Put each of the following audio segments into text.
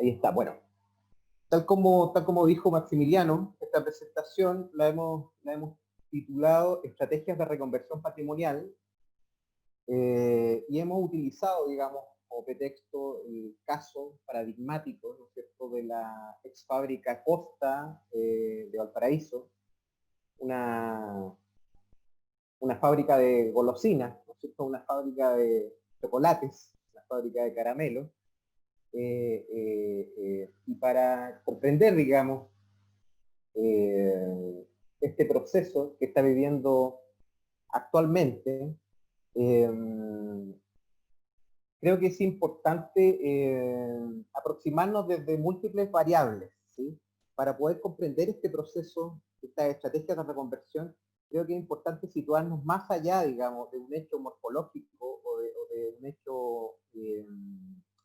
Ahí está. Bueno, tal como dijo Maximiliano, esta presentación la hemos titulado Estrategias de Reconversión Patrimonial, y hemos utilizado, digamos, como pretexto el caso paradigmático, ¿no es cierto?, de la ex fábrica Costa de Valparaíso, una, una fábrica de golosinas, ¿no es cierto?, una fábrica de chocolates, una fábrica de caramelos, y para comprender, digamos, eh, este proceso que está viviendo actualmente, eh, creo que es importante aproximarnos desde múltiples variables, ¿sí? Para poder comprender este proceso, esta estrategia de reconversión, creo que es importante situarnos más allá, digamos, de un hecho morfológico o de un hecho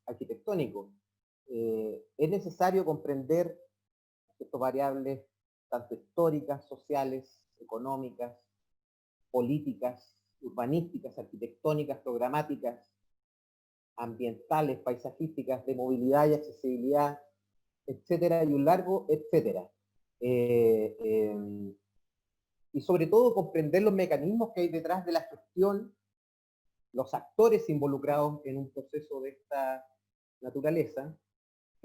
arquitectónico. Es necesario comprender estas variables tanto históricas, sociales, económicas, políticas, urbanísticas, arquitectónicas, programáticas, ambientales, paisajísticas, de movilidad y accesibilidad, etcétera, y un largo etcétera. Eh, eh, y sobre todo comprender los mecanismos que hay detrás de la gestión, los actores involucrados en un proceso de esta naturaleza.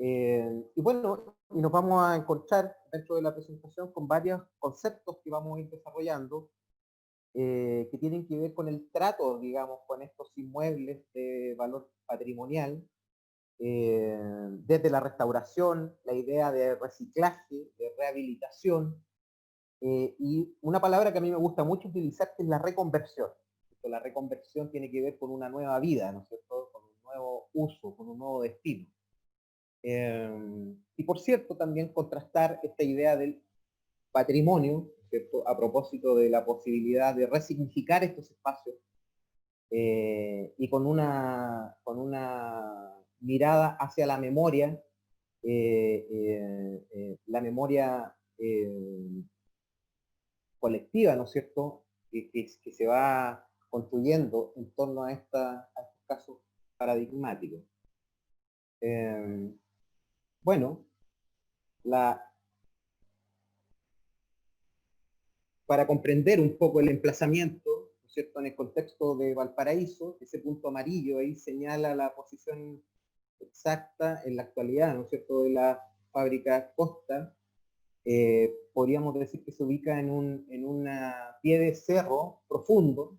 Y bueno, y nos vamos a encontrar dentro de la presentación con varios conceptos que vamos a ir desarrollando, que tienen que ver con el trato, digamos, con estos inmuebles de valor patrimonial, desde la restauración, la idea de reciclaje, de rehabilitación, y una palabra que a mí me gusta mucho utilizar es la reconversión. La reconversión tiene que ver con una nueva vida, ¿no es cierto?, con un nuevo uso, con un nuevo destino. Y por cierto, también contrastar esta idea del patrimonio, ¿cierto?, a propósito de la posibilidad de resignificar estos espacios, y con una mirada hacia la memoria colectiva, ¿no es cierto?, que se va construyendo en torno a estos casos paradigmáticos. Eh, bueno, la, para comprender un poco el emplazamiento, ¿no es cierto?, en el contexto de Valparaíso, ese punto amarillo ahí señala la posición exacta en la actualidad, ¿no es cierto?, de la fábrica Costa. Podríamos decir que se ubica en una pie de cerro profundo,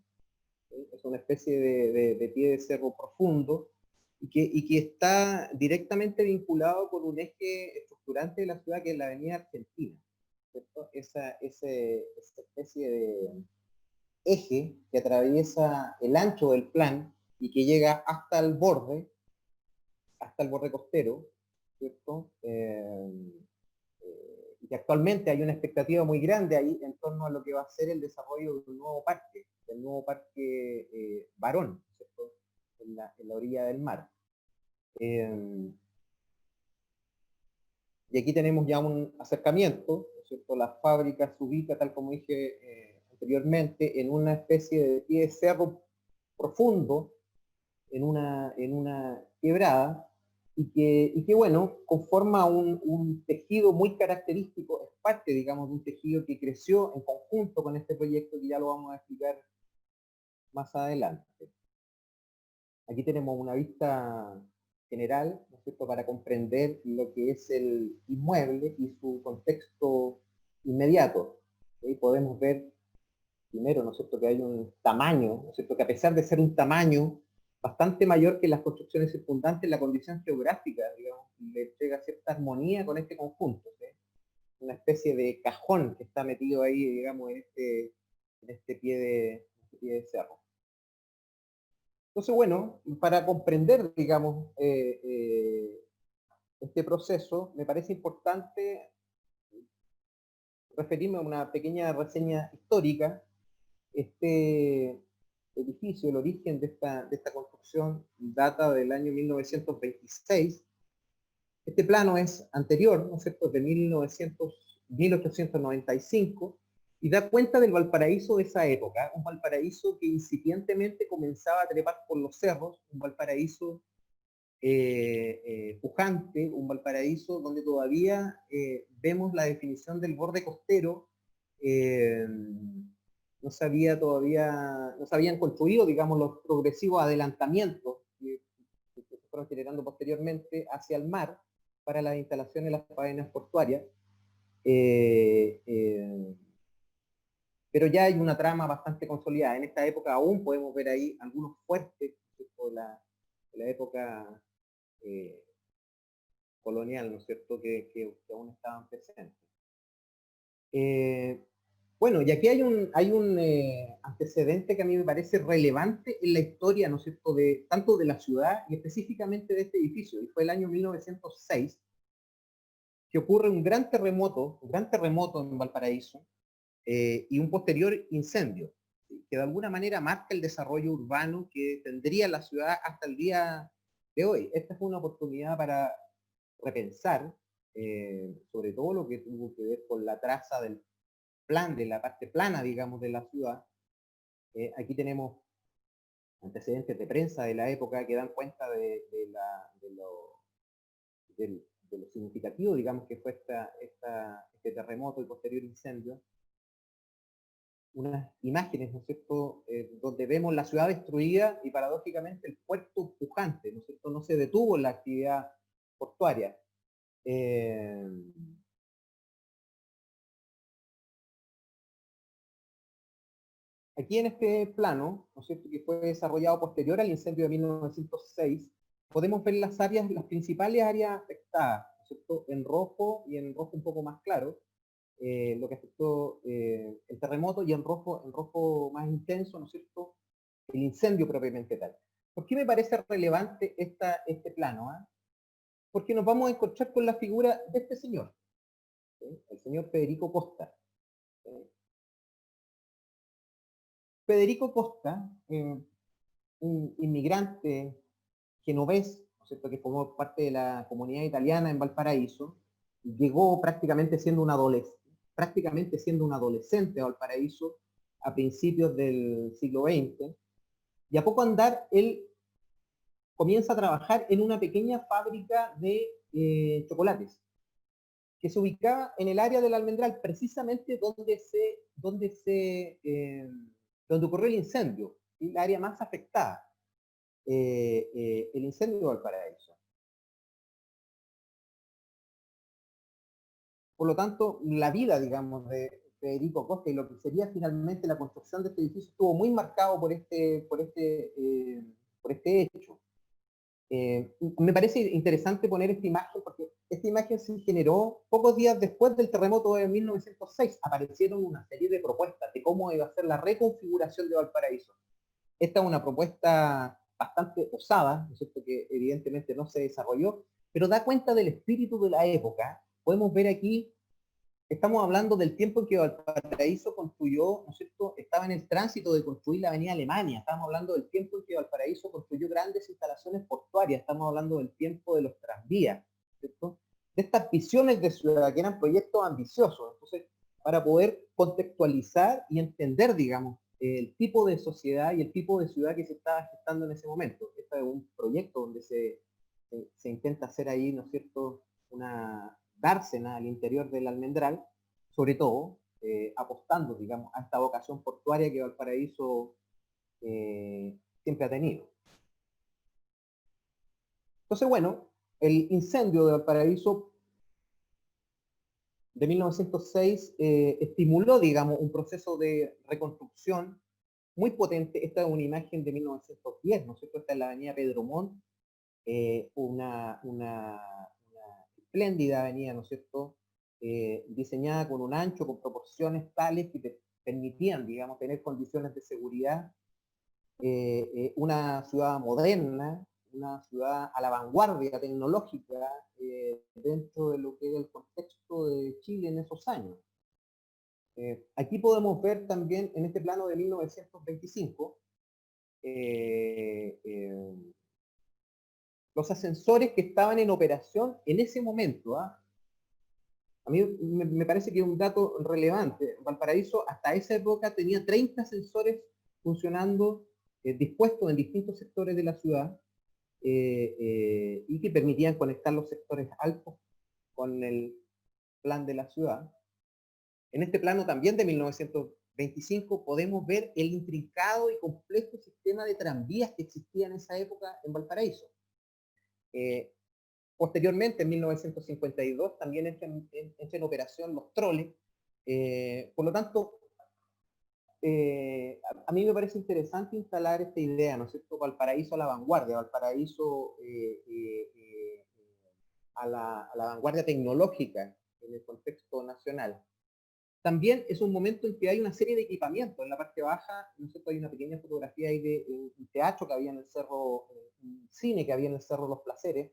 ¿sí? Es una especie de pie de cerro profundo, y que está directamente vinculado con un eje estructurante de la ciudad, que es la avenida Argentina, ¿cierto? Esa especie de eje que atraviesa el ancho del plan y que llega hasta el borde costero, ¿cierto? Y que actualmente hay una expectativa muy grande ahí en torno a lo que va a ser el desarrollo de un nuevo parque, del nuevo parque Barón, ¿cierto?, en la orilla del mar. Y aquí tenemos ya un acercamiento, ¿no es cierto? La fábrica se ubica, tal como dije anteriormente, en una especie de pie de cerro profundo, en una quebrada, y que bueno, conforma un tejido muy característico, es parte, digamos, de un tejido que creció en conjunto con este proyecto, que ya lo vamos a explicar más adelante. Aquí tenemos una vista general, ¿no es cierto?, para comprender lo que es el inmueble y su contexto inmediato. ¿Sí? Podemos ver primero, ¿no es cierto?, que hay un tamaño, ¿no es cierto?, que a pesar de ser un tamaño bastante mayor que las construcciones circundantes, la condición geográfica, digamos, le entrega cierta armonía con este conjunto, ¿sí? Una especie de cajón que está metido ahí, digamos, en este pie de cerro. Entonces, bueno, para comprender, digamos, este proceso, me parece importante referirme a una pequeña reseña histórica. Este edificio, el origen de esta construcción, data del año 1926. Este plano es anterior, ¿no es cierto?, de 1895, y da cuenta del Valparaíso de esa época, un Valparaíso que incipientemente comenzaba a trepar por los cerros, un Valparaíso pujante, un Valparaíso donde todavía vemos la definición del borde costero. No se había todavía, no se habían construido, digamos, los progresivos adelantamientos que se fueron generando posteriormente hacia el mar para las instalaciones de las faenas portuarias. Pero ya hay una trama bastante consolidada. En esta época aún podemos ver ahí algunos fuertes de la época colonial, ¿no es cierto?, que aún estaban presentes. Bueno, y aquí hay un antecedente que a mí me parece relevante en la historia, ¿no es cierto?, tanto de la ciudad y específicamente de este edificio, y fue el año 1906, que ocurre un gran terremoto en Valparaíso, y un posterior incendio, que de alguna manera marca el desarrollo urbano que tendría la ciudad hasta el día de hoy. Esta fue una oportunidad para repensar, sobre todo lo que tuvo que ver con la traza del plan, de la parte plana, digamos, de la ciudad. Aquí tenemos antecedentes de prensa de la época que dan cuenta de lo significativo, digamos, que fue este terremoto y posterior incendio. Unas imágenes, ¿no es cierto?, donde vemos la ciudad destruida y paradójicamente el puerto pujante, ¿no es cierto?, no se detuvo en la actividad portuaria. Aquí en este plano, ¿no es cierto?, que fue desarrollado posterior al incendio de 1906, podemos ver las principales áreas afectadas, ¿no es cierto?, en rojo y en rojo un poco más claro, lo que afectó el terremoto, y en rojo más intenso, ¿no es cierto?, el incendio propiamente tal. ¿Por qué me parece relevante este plano? Porque nos vamos a encontrar con la figura de este señor, ¿sí?, el señor Federico Costa. Federico Costa, un inmigrante genovés, ¿no es cierto?, que formó parte de la comunidad italiana en Valparaíso, llegó prácticamente siendo un adolescente a Valparaíso a principios del siglo XX, y a poco andar él comienza a trabajar en una pequeña fábrica de chocolates, que se ubicaba en el área del Almendral, precisamente donde ocurrió el incendio, y la área más afectada, el incendio de Valparaíso. Por lo tanto, la vida, digamos, de Federico Costa y lo que sería finalmente la construcción de este edificio estuvo muy marcado por este hecho. Me parece interesante poner esta imagen porque esta imagen se generó pocos días después del terremoto de 1906. Aparecieron una serie de propuestas de cómo iba a ser la reconfiguración de Valparaíso. Esta es una propuesta bastante osada, ¿no es cierto?, que evidentemente no se desarrolló, pero da cuenta del espíritu de la época. Podemos ver aquí, estamos hablando del tiempo en que Valparaíso construyó, ¿no es cierto?, estaba en el tránsito de construir la avenida Alemania. Estamos hablando del tiempo en que Valparaíso construyó grandes instalaciones portuarias. Estamos hablando del tiempo de los tranvías, ¿cierto?, de estas visiones de ciudad que eran proyectos ambiciosos. Entonces, para poder contextualizar y entender, digamos, el tipo de sociedad y el tipo de ciudad que se estaba gestando en ese momento. Este es un proyecto donde se intenta hacer ahí, ¿no es cierto?, una dársena al interior del Almendral, sobre todo apostando, digamos, a esta vocación portuaria que Valparaíso siempre ha tenido. Entonces, bueno, el incendio de Valparaíso de 1906 estimuló, digamos, un proceso de reconstrucción muy potente. Esta es una imagen de 1910, ¿no es cierto? Esta es la avenida Pedro Montt, una espléndida avenida, ¿no es cierto?, diseñada con un ancho, con proporciones tales que te permitían, digamos, tener condiciones de seguridad, una ciudad moderna, una ciudad a la vanguardia tecnológica dentro de lo que era el contexto de Chile en esos años. Aquí podemos ver también en este plano de 1925 los ascensores que estaban en operación en ese momento. A mí me parece que es un dato relevante. Valparaíso hasta esa época tenía 30 ascensores funcionando, dispuestos en distintos sectores de la ciudad, y que permitían conectar los sectores altos con el plan de la ciudad. En este plano también de 1925 podemos ver el intrincado y complejo sistema de tranvías que existía en esa época en Valparaíso. Posteriormente, en 1952, también entran en operación los troles. Por lo tanto, a mí me parece interesante instalar esta idea, ¿no es cierto? Valparaíso a la vanguardia, Valparaíso a la vanguardia tecnológica en el contexto nacional. También es un momento en que hay una serie de equipamientos. En la parte baja, ¿no es cierto? Hay una pequeña fotografía ahí de un teatro que había en el cerro, un cine que había en el Cerro Los Placeres.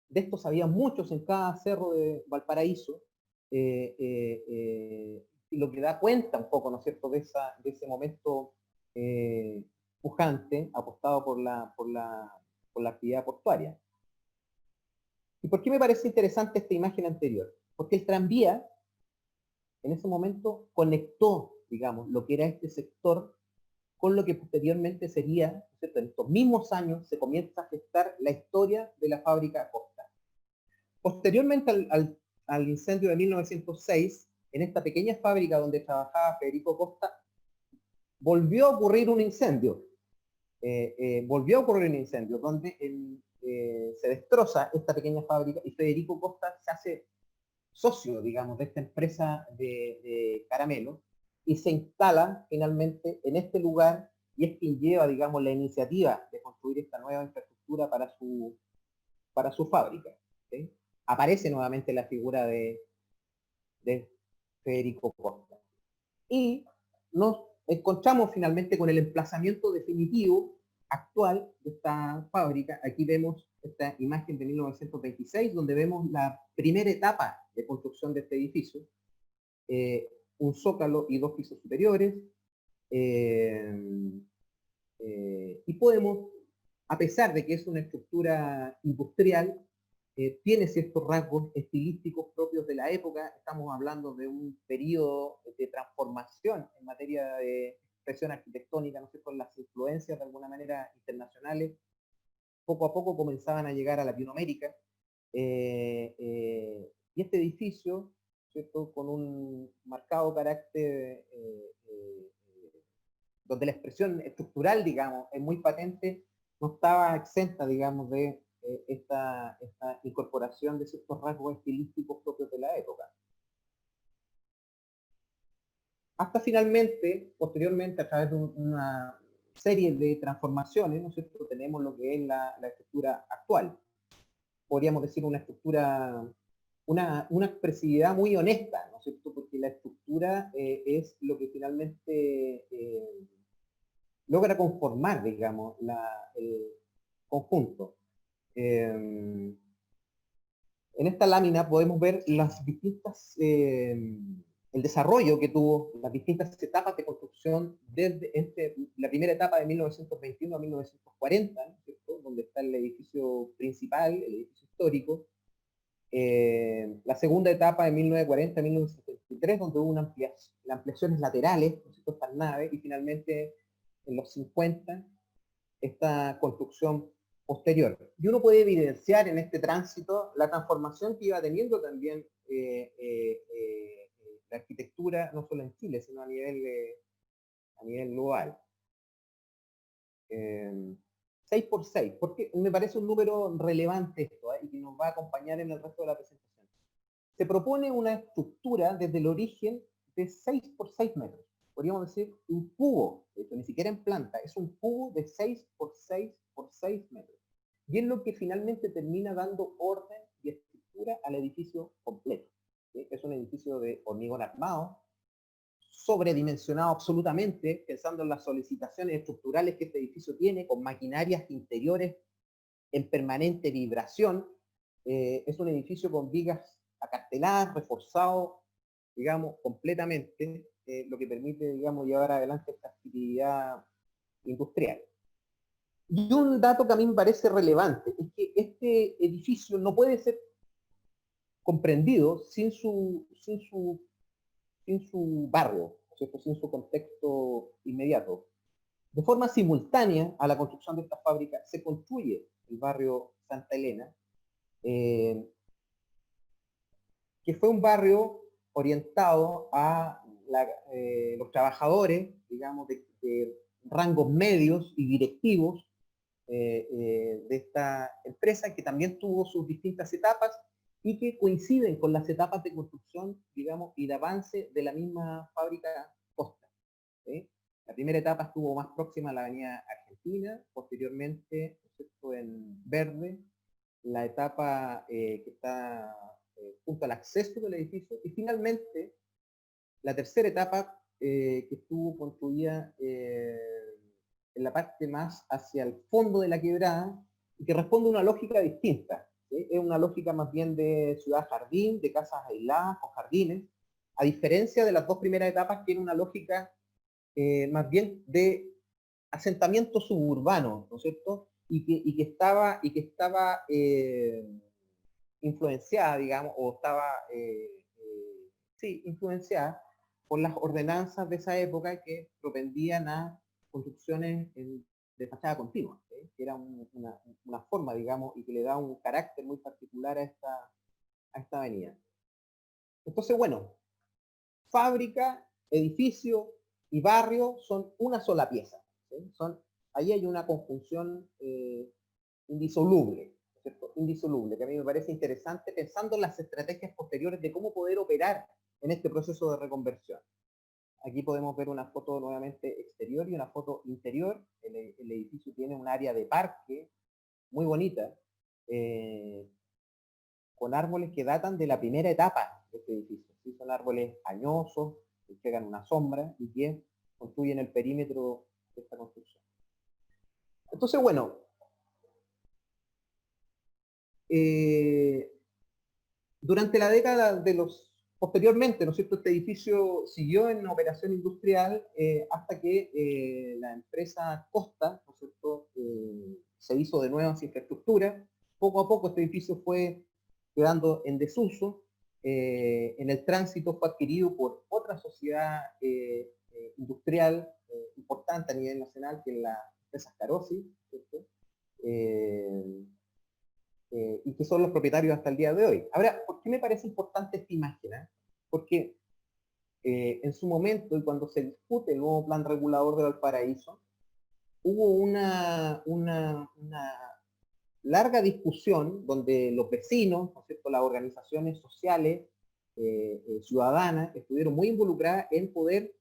De estos había muchos en cada cerro de Valparaíso, y lo que da cuenta un poco, ¿no es cierto?, de ese momento pujante, apostado por la actividad portuaria. ¿Y por qué me parece interesante esta imagen anterior? Porque el tranvía, en ese momento, conectó, digamos, lo que era este sector con lo que posteriormente sería, ¿no es cierto?, en estos mismos años se comienza a gestar la historia de la fábrica Costa. Posteriormente al incendio de 1906, en esta pequeña fábrica donde trabajaba Federico Costa, volvió a ocurrir un incendio. Donde se destroza esta pequeña fábrica y Federico Costa se hace socio, digamos, de esta empresa de caramelo y se instala finalmente en este lugar y es quien lleva, digamos, la iniciativa de construir esta nueva infraestructura para su fábrica. ¿Sí? Aparece nuevamente la figura de Federico Costa. Y nos encontramos finalmente con el emplazamiento definitivo actual de esta fábrica. Aquí vemos esta imagen de 1926, donde vemos la primera etapa de construcción de este edificio, un zócalo y 2 pisos superiores, y podemos, a pesar de que es una estructura industrial, tiene ciertos rasgos estilísticos propios de la época. Estamos hablando de un periodo de transformación en materia de expresión arquitectónica, ¿no sé, con las influencias de alguna manera internacionales. Poco a poco comenzaban a llegar a Latinoamérica. Y este edificio, ¿cierto?, con un marcado carácter donde la expresión estructural, digamos, es muy patente, no estaba exenta, digamos, de esta incorporación de ciertos rasgos estilísticos propios de la época. Hasta finalmente, posteriormente, a través de una serie de transformaciones, ¿no es cierto?, tenemos lo que es la estructura actual. Podríamos decir una estructura, una expresividad muy honesta, ¿no es cierto?, porque la estructura es lo que finalmente logra conformar, digamos, el conjunto. En esta lámina podemos ver las distintas, el desarrollo que tuvo, las distintas etapas de construcción desde la primera etapa de 1921 a 1940, ¿cierto?, donde está el edificio principal, el edificio histórico. La segunda etapa de 1940 a 1973, donde hubo ampliaciones laterales, ¿no?, estas naves, y finalmente en los 50 esta construcción posterior. Y uno puede evidenciar en este tránsito la transformación que iba teniendo también la arquitectura, no solo en Chile, sino a nivel global. 6 por 6, porque me parece un número relevante esto, y que nos va a acompañar en el resto de la presentación. Se propone una estructura desde el origen de 6 por 6 metros. Podríamos decir un cubo, de hecho, ni siquiera en planta, es un cubo de 6 por 6 por 6 metros. Y es lo que finalmente termina dando orden y estructura al edificio completo. ¿Sí? Es un edificio de hormigón armado, sobredimensionado absolutamente, pensando en las solicitaciones estructurales que este edificio tiene, con maquinarias interiores en permanente vibración. Es un edificio con vigas acarteladas, reforzado, digamos, completamente, lo que permite, digamos, llevar adelante esta actividad industrial. Y un dato que a mí me parece relevante es que este edificio no puede ser comprendido sin su barrio, ¿cierto?, sin su contexto inmediato. De forma simultánea a la construcción de esta fábrica se construye el barrio Santa Elena, que fue un barrio orientado a los trabajadores, digamos, de rangos medios y directivos de esta empresa, que también tuvo sus distintas etapas y que coinciden con las etapas de construcción, digamos, y de avance de la misma fábrica Costa. ¿Sí? La primera etapa estuvo más próxima a la avenida Argentina, posteriormente, ¿cierto?, en verde, la etapa que está junto al acceso del edificio, y finalmente la tercera etapa que estuvo construida en la parte más hacia el fondo de la quebrada y que responde a una lógica distinta. ¿Sí? Es una lógica más bien de ciudad-jardín, de casas aisladas con jardines, a diferencia de las dos primeras etapas, que era una lógica más bien de asentamiento suburbano, ¿no es cierto? Y que estaba influenciada, digamos, o estaba, sí, influenciada por las ordenanzas de esa época que propendían a construcciones de fachada continua, ¿sí? Que era una forma, digamos, y que le da un carácter muy particular a esta avenida. Entonces, bueno, fábrica, edificio y barrio son una sola pieza. ¿Sí? Ahí hay una conjunción indisoluble, ¿cierto? Indisoluble, que a mí me parece interesante pensando en las estrategias posteriores de cómo poder operar en este proceso de reconversión. Aquí podemos ver una foto nuevamente exterior y una foto interior. El edificio tiene un área de parque muy bonita, con árboles que datan de la primera etapa de este edificio. ¿Sí? Son árboles añosos, que entregan una sombra y que construyen el perímetro de esta construcción. Entonces, bueno, durante la década de los... Posteriormente, ¿no es cierto?, este edificio siguió en operación industrial hasta que la empresa Costa, ¿no es cierto?, se hizo de nuevas infraestructuras. Poco a poco este edificio fue quedando en desuso. En el tránsito fue adquirido por otra sociedad industrial importante a nivel nacional, que es la empresa Carosi, ¿cierto? Y que son los propietarios hasta el día de hoy. Ahora, ¿por qué me parece importante esta imagen? Porque en su momento, y cuando se discute el nuevo plan regulador de Valparaíso, hubo una larga discusión donde los vecinos, ¿no es cierto?, las organizaciones sociales, ciudadanas, estuvieron muy involucradas en poder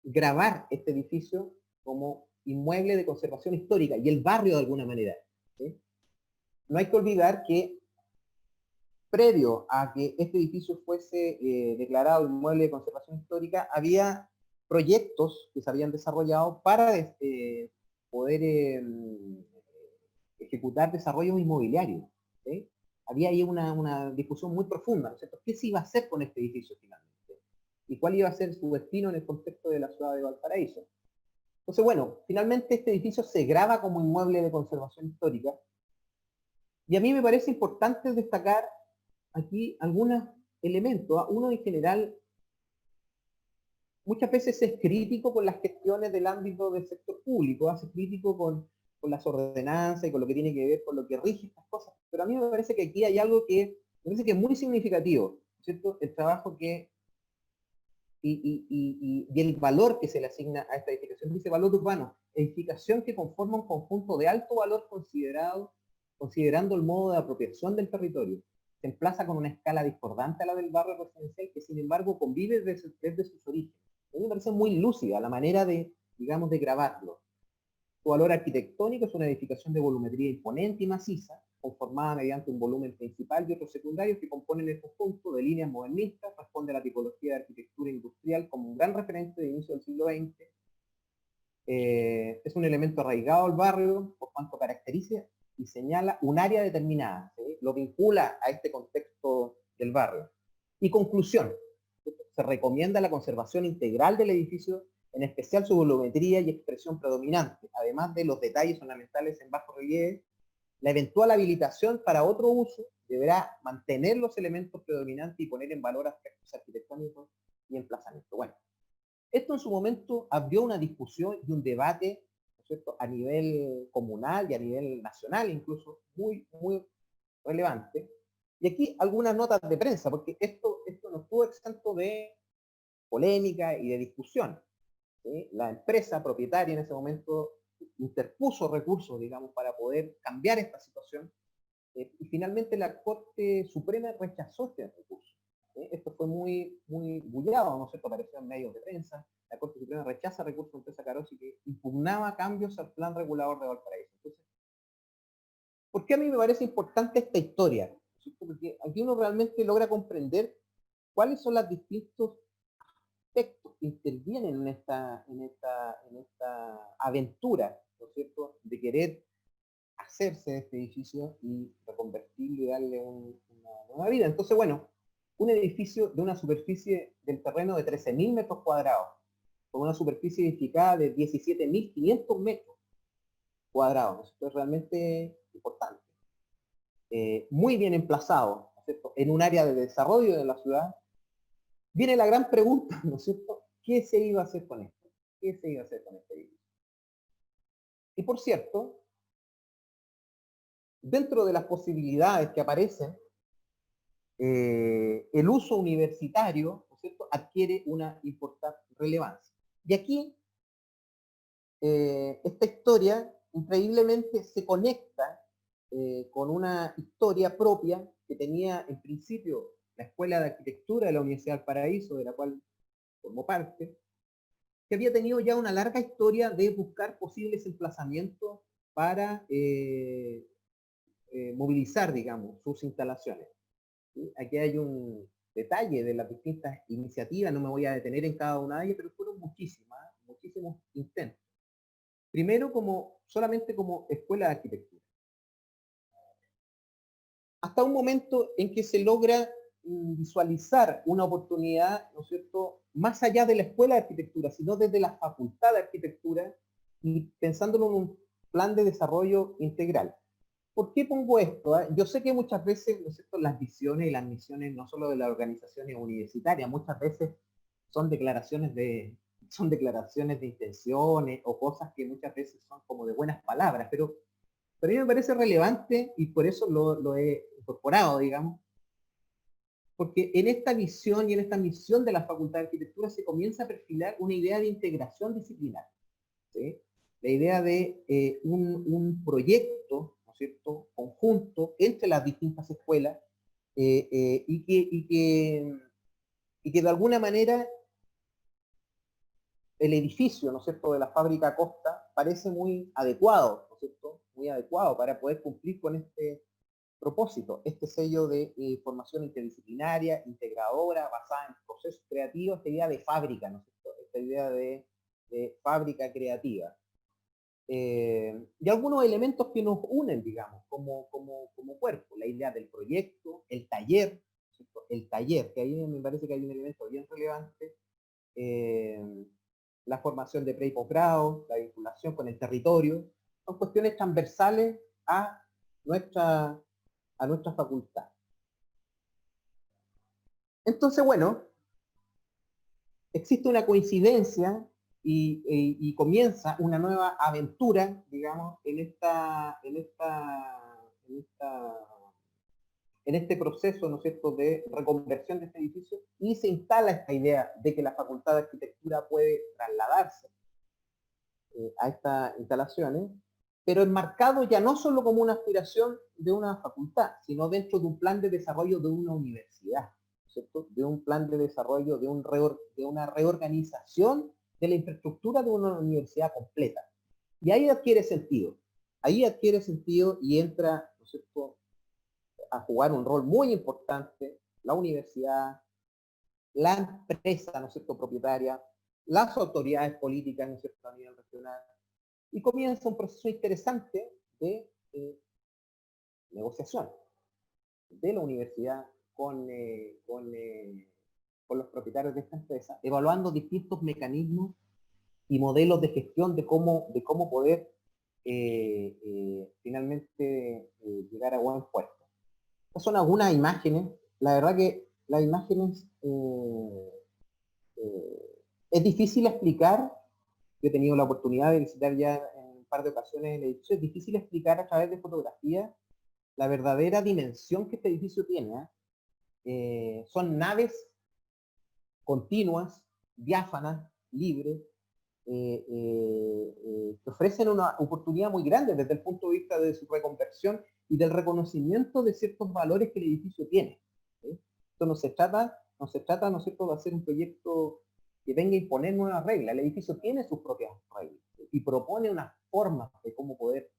grabar este edificio como inmueble de conservación histórica, y el barrio de alguna manera. ¿Sí? No hay que olvidar que previo a que este edificio fuese declarado inmueble de conservación histórica, había proyectos que se habían desarrollado para poder ejecutar desarrollos inmobiliarios. ¿Sí? Había ahí una discusión muy profunda, ¿no es cierto? ¿Qué se iba a hacer con este edificio finalmente? ¿Y cuál iba a ser su destino en el contexto de la ciudad de Valparaíso? Entonces, bueno, finalmente este edificio se graba como inmueble de conservación histórica, y a mí me parece importante destacar aquí algunos elementos. Uno, en general, muchas veces es crítico con las gestiones del ámbito del sector público, hace crítico con las ordenanzas y con lo que tiene que ver con lo que rige estas cosas, pero a mí me parece que aquí hay algo que me parece que es muy significativo, ¿cierto? El trabajo que y el valor que se le asigna a esta edificación. Dice valor urbano, edificación que conforma un conjunto de alto valor considerando el modo de apropiación del territorio. Se emplaza con una escala discordante a la del barrio residencial, que sin embargo convive desde sus orígenes. A mí me parece muy lúcida la manera de, digamos, de grabarlo. Su valor arquitectónico es una edificación de volumetría imponente y maciza, conformada mediante un volumen principal y otros secundarios que componen el conjunto de líneas modernistas, responde a la tipología de arquitectura industrial como un gran referente de inicio del siglo XX. Es un elemento arraigado al barrio, por cuanto caracteriza y señala un área determinada, ¿sí? Lo vincula a este contexto del barrio. Y conclusión, se recomienda la conservación integral del edificio, en especial su volumetría y expresión predominante, además de los detalles ornamentales en bajo relieve. La eventual habilitación para otro uso deberá mantener los elementos predominantes y poner en valor aspectos arquitectónicos y emplazamiento. Bueno, esto en su momento abrió una discusión y un debate, ¿no es cierto?, a nivel comunal y a nivel nacional incluso, muy, muy relevante. Y aquí algunas notas de prensa, porque esto no estuvo exento de polémica y de discusión. ¿Sí? La empresa propietaria en ese momento interpuso recursos, digamos, para poder cambiar esta situación, y finalmente la Corte Suprema rechazó este recurso. ¿Sí? Esto fue muy, muy bullado, ¿no es cierto?, apareció en medios de prensa. La Corte Suprema rechaza recursos de empresa Carosi que impugnaba cambios al plan regulador de Valparaíso. Entonces, ¿por qué a mí me parece importante esta historia? ¿Sí? Porque aquí uno realmente logra comprender cuáles son los distintos aspectos que intervienen en esta aventura, ¿no es cierto?, de querer hacerse de este edificio y reconvertirlo y darle una nueva vida. Entonces, bueno, un edificio de una superficie del terreno de 13.000 metros cuadrados, con una superficie edificada de 17.500 metros cuadrados. Esto es realmente importante. Muy bien emplazado, ¿no es cierto?, en un área de desarrollo de la ciudad. Viene la gran pregunta, ¿no es cierto?, ¿qué se iba a hacer con esto? ¿Qué se iba a hacer con este edificio? Y por cierto, dentro de las posibilidades que aparecen, el uso universitario, ¿no es cierto?, adquiere una importante relevancia. Y aquí, esta historia increíblemente se conecta con una historia propia que tenía en principio la Escuela de Arquitectura de la Universidad del Paraíso, de la cual formó parte, que había tenido ya una larga historia de buscar posibles emplazamientos para movilizar, digamos, sus instalaciones. ¿Sí? Aquí hay un detalle de las distintas iniciativas, no me voy a detener en cada una de ellas, pero fueron muchísimas, muchísimos intentos. Primero solamente como escuela de arquitectura. Hasta un momento en que se logra visualizar una oportunidad, ¿no es cierto?, más allá de la escuela de arquitectura, sino desde la facultad de arquitectura y pensándolo en un plan de desarrollo integral. ¿Por qué pongo esto? Yo sé que muchas veces, ¿no es cierto?, las visiones y las misiones, no solo de las organizaciones universitarias, muchas veces son declaraciones de intenciones o cosas que muchas veces son como de buenas palabras, pero a mí me parece relevante y por eso lo he incorporado, digamos, porque en esta visión y en esta misión de la Facultad de Arquitectura se comienza a perfilar una idea de integración disciplinar. ¿Sí? La idea de un proyecto, ¿no es cierto?, conjunto entre las distintas escuelas, y que de alguna manera el edificio, ¿no es cierto?, de la fábrica Costa parece muy adecuado, ¿no es cierto?, muy adecuado para poder cumplir con este propósito, este sello de formación interdisciplinaria, integradora, basada en procesos creativos, esta idea de fábrica, ¿no es cierto?, esta idea de fábrica creativa. Y algunos elementos que nos unen, digamos, como cuerpo, la idea del proyecto, el taller, ¿cierto?, el taller, que ahí me parece que hay un elemento bien relevante, la formación de pre y posgrado, la vinculación con el territorio, son cuestiones transversales a nuestra, a nuestra facultad. Entonces, bueno, existe una coincidencia y comienza una nueva aventura, digamos, en este proceso, ¿no es cierto?, de reconversión de este edificio, y se instala esta idea de que la Facultad de Arquitectura puede trasladarse a estas instalaciones, pero enmarcado ya no solo como una aspiración de una facultad, sino dentro de un plan de desarrollo de una universidad, ¿cierto?, de un plan de desarrollo, de una reorganización de la infraestructura de una universidad completa. Y ahí adquiere sentido y entra, ¿no es cierto?, a jugar un rol muy importante la universidad, la empresa, ¿no es cierto?, propietaria, las autoridades políticas, ¿no es cierto?, a nivel regional, y comienza un proceso interesante de negociación de la universidad con los propietarios de esta empresa, evaluando distintos mecanismos y modelos de gestión de cómo poder finalmente llegar a buen puerto. Estas son algunas imágenes. La verdad que las imágenes es difícil explicar. Yo he tenido la oportunidad de visitar ya en par de ocasiones el edificio, es difícil explicar a través de fotografía la verdadera dimensión que este edificio tiene. Son naves continuas, diáfanas, libres, que ofrecen una oportunidad muy grande desde el punto de vista de su reconversión y del reconocimiento de ciertos valores que el edificio tiene. ¿Sí? Esto no se trata, ¿no es cierto?, de hacer un proyecto que venga a imponer nuevas reglas. El edificio tiene sus propias reglas y propone unas formas de cómo poder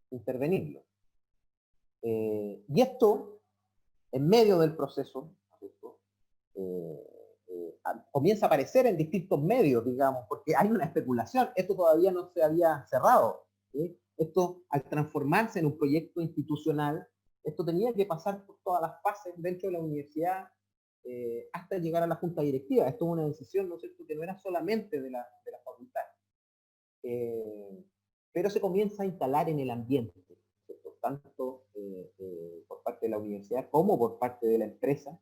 intervenirlo. Y esto, en medio del proceso, ¿no es cierto?, comienza a aparecer en distintos medios, digamos, porque hay una especulación. Esto todavía no se había cerrado. ¿Sí? Esto, al transformarse en un proyecto institucional, esto tenía que pasar por todas las fases dentro de la universidad hasta llegar a la junta directiva. Esto es una decisión, ¿no es cierto?, que no era solamente de la facultad. Pero se comienza a instalar en el ambiente, ¿cierto?, tanto por parte de la universidad como por parte de la empresa,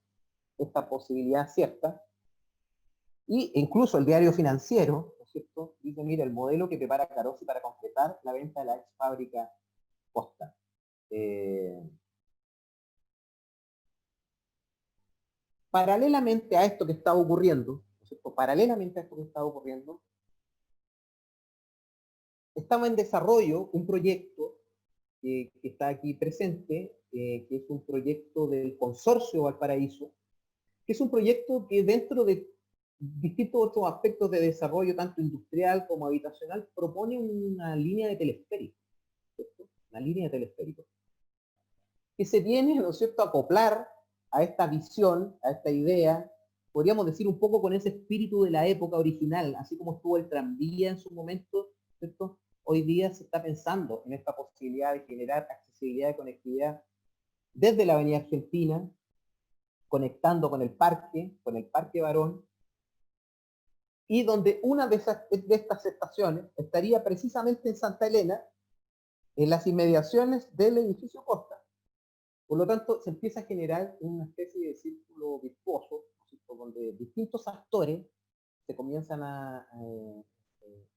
esta posibilidad cierta. Y incluso el diario financiero, ¿no es cierto?, dice, mira, el modelo que prepara Carosi para completar la venta de la ex fábrica Costa. Paralelamente a esto que estaba ocurriendo, ¿no es cierto?, paralelamente a esto que estaba ocurriendo, estaba en desarrollo un proyecto que está aquí presente, que es un proyecto del Consorcio Valparaíso, que es un proyecto que dentro de distintos otros aspectos de desarrollo, tanto industrial como habitacional, propone una línea de telesférico, ¿cierto? Una línea de telesférico, que se viene, ¿no es cierto?, a acoplar a esta visión, a esta idea, podríamos decir un poco con ese espíritu de la época original, así como estuvo el tranvía en su momento, ¿cierto? Hoy día se está pensando en esta posibilidad de generar accesibilidad y conectividad desde la Avenida Argentina, conectando con el Parque Barón, y donde una de estas estaciones estaría precisamente en Santa Elena, en las inmediaciones del edificio Costa. Por lo tanto, se empieza a generar una especie de círculo virtuoso, donde distintos actores se comienzan a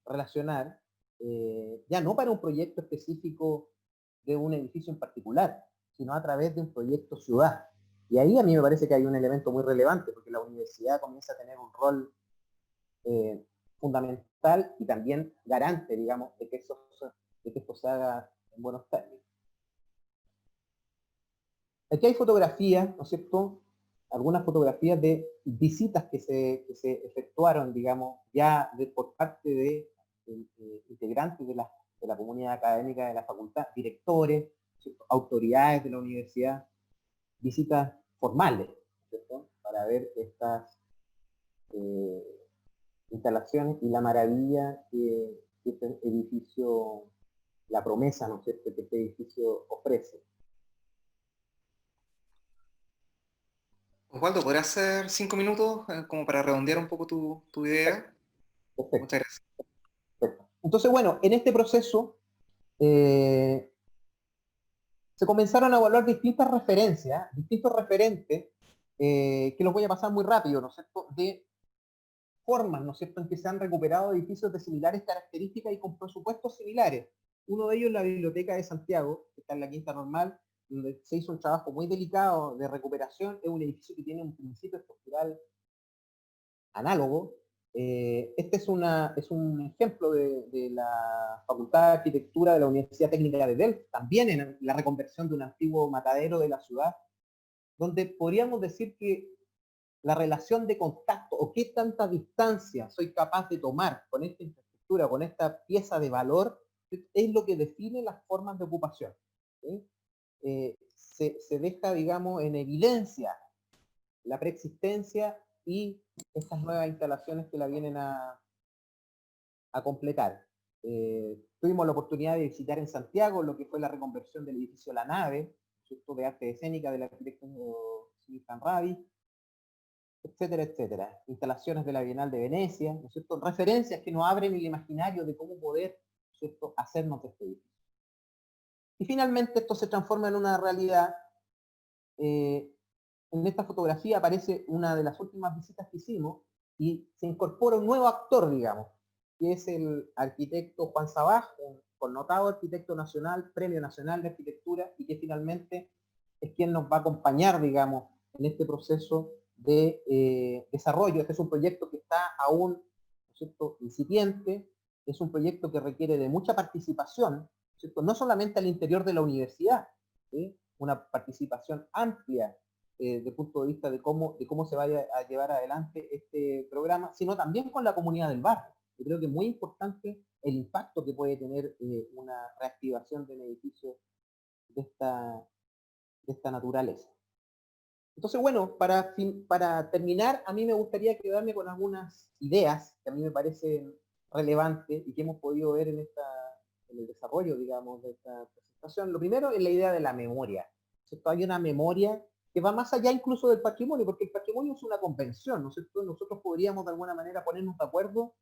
relacionar, ya no para un proyecto específico de un edificio en particular, sino a través de un proyecto ciudad. Y ahí a mí me parece que hay un elemento muy relevante, porque la universidad comienza a tener un rol fundamental y también garante, digamos, de que esto se haga en buenos términos. Aquí hay fotografías, ¿no es cierto?, algunas fotografías de visitas que se efectuaron, digamos, ya por parte de integrantes de la comunidad académica de la facultad, directores, ¿cierto?, autoridades de la universidad, visitas formales, ¿cierto?, para ver estas instalaciones y la maravilla que este edificio, la promesa, ¿no es cierto?, que este edificio ofrece. Osvaldo, ¿podrás hacer 5 minutos como para redondear un poco tu idea? Perfecto. Muchas gracias. Perfecto. Entonces, bueno, en este proceso se comenzaron a evaluar distintas referencias, distintos referentes, que los voy a pasar muy rápido, ¿no es cierto?, de formas, ¿no es cierto?, en que se han recuperado edificios de similares características y con presupuestos similares. Uno de ellos es la Biblioteca de Santiago, que está en la Quinta Normal, donde se hizo un trabajo muy delicado de recuperación. Es un edificio que tiene un principio estructural análogo. Este es un ejemplo de la Facultad de Arquitectura de la Universidad Técnica de Delft, también en la reconversión de un antiguo matadero de la ciudad, donde podríamos decir que la relación de contacto o qué tanta distancia soy capaz de tomar con esta infraestructura, con esta pieza de valor, es lo que define las formas de ocupación. ¿Sí? Se deja, digamos, en evidencia la preexistencia y estas nuevas instalaciones que la vienen a completar. Tuvimos la oportunidad de visitar en Santiago lo que fue la reconversión del edificio La Nave, ¿cierto?, de arte escénica del arquitecto Silvan Ravi, etcétera, etcétera. Instalaciones de la Bienal de Venecia, ¿no es cierto?, referencias que nos abren el imaginario de cómo poder, ¿cierto?, hacernos de este edificio. Y finalmente esto se transforma en una realidad. En esta fotografía aparece una de las últimas visitas que hicimos y se incorpora un nuevo actor, digamos, que es el arquitecto Juan Sabaj, un connotado arquitecto nacional, Premio Nacional de Arquitectura, y que finalmente es quien nos va a acompañar, digamos, en este proceso de desarrollo. Este es un proyecto que está aún, ¿no es cierto?, incipiente, es un proyecto que requiere de mucha participación, ¿cierto?, no solamente al interior de la universidad, ¿sí?, una participación amplia desde el punto de vista de cómo se vaya a llevar adelante este programa, sino también con la comunidad del barrio. Yo creo que es muy importante el impacto que puede tener una reactivación de un edificio de esta naturaleza. Entonces, bueno, para terminar, a mí me gustaría quedarme con algunas ideas que a mí me parecen relevantes y que hemos podido ver en el desarrollo, digamos, de esta presentación. Lo primero es la idea de la memoria, ¿cierto? Hay una memoria que va más allá incluso del patrimonio, porque el patrimonio es una convención, ¿no es cierto? Nosotros podríamos de alguna manera ponernos de acuerdo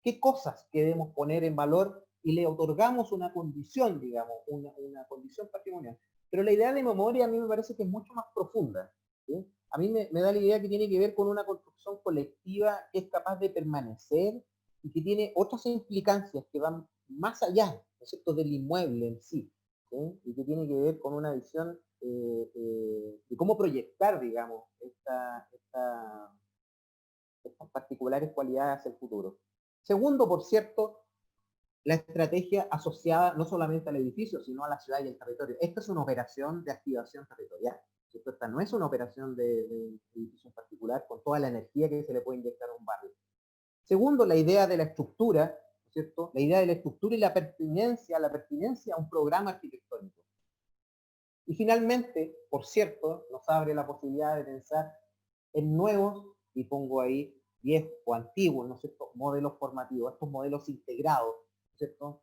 qué cosas queremos poner en valor y le otorgamos una condición, digamos, una condición patrimonial. Pero la idea de memoria a mí me parece que es mucho más profunda, ¿sí? A mí me da la idea que tiene que ver con una construcción colectiva que es capaz de permanecer y que tiene otras implicancias que van más allá, ¿no es cierto?, del inmueble en sí, ¿sí? Y que tiene que ver con una visión de cómo proyectar, digamos, estas particulares cualidades hacia el futuro. Segundo, por cierto, la estrategia asociada no solamente al edificio, sino a la ciudad y el territorio. Esta es una operación de activación territorial, ¿cierto? Esta no es una operación de edificio en particular con toda la energía que se le puede inyectar a un barrio. Segundo, la idea de la estructura, ¿cierto? La idea de la estructura y la pertinencia a un programa arquitectónico. Y finalmente, por cierto, nos abre la posibilidad de pensar en nuevos, y pongo ahí viejos o antiguos, ¿no es cierto?, modelos formativos, estos modelos integrados, ¿no es cierto?,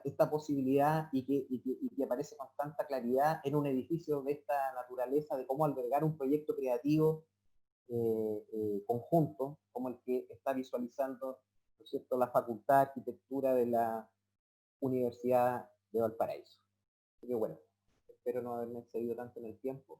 esta posibilidad y que aparece con tanta claridad en un edificio de esta naturaleza, de cómo albergar un proyecto creativo conjunto, como el que está visualizando, ¿no es cierto?, la Facultad de Arquitectura de la Universidad de Valparaíso. Así que bueno, espero no haberme excedido tanto en el tiempo.